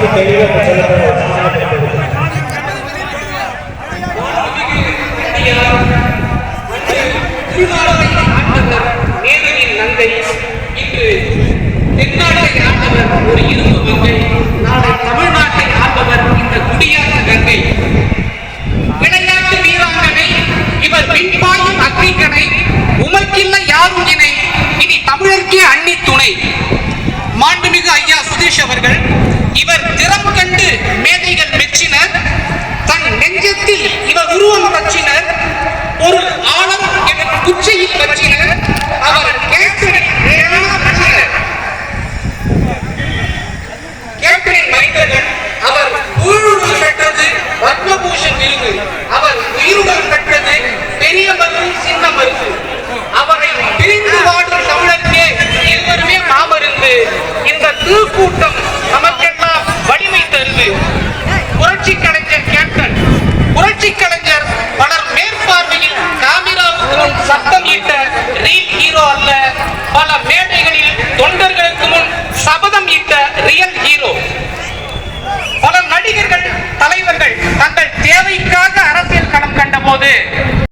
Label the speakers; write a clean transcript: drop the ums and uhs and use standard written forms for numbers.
Speaker 1: வாய்ப்பு தெளிவாக
Speaker 2: நங்கை இன்று தென்னாட்டை ஆண்டவர் ஒரு இரும்பு மங்கை, நாளை தமிழ்நாட்டை ஆண்டவர் இந்த குடியாத்த கங்கை. விளையாட்டு வீராங்கனை இவர் பின்பாயும் அக்னிக்கணை, உமக்கில்ல யாரும் இணை, இனி தமிழர்க்கே அன்னி துணை. மாண்புமிகு ஐயா சுதீஷ் அவர்கள், இவர் திறம் கண்டு மேதைகள் மெச்சினர், தன் நெஞ்சத்தில் இவர் உருவம் பற்றினர், ஒரு ஆழம் என குச்சையில் பற்றினர், அவர் கேப்டனின் மைந்தர்கள். அவர் ஊழுடன் பெற்றது பத்மபூஷன் விருது, அவர் உயிருடன் பெற்றது பெரிய மருந்து சின்ன மருந்து. அவரை பிரிந்து வாடும் தமிழர்களே இருவருமே மாமருந்து. இந்த திருக்கூட்டம் நமக்கெல்லாம் வலிமை தருது. புரட்சி கலைஞர் கேப்டன், புரட்சி கலைஞர் பலர் மேற்பார்வையில் காமிராவுக்கு முன் சத்தம் ஈட்ட ரீல் ஹீரோ அல்ல, பல மேடைகளில் தொண்டர்களுக்கு முன் சபதம் ஈட்ட ரியல் ஹீரோ. பல நடிகர்கள் தலைவர்கள் தங்கள் தேவைக்காக அரசியல் களம் கண்ட போது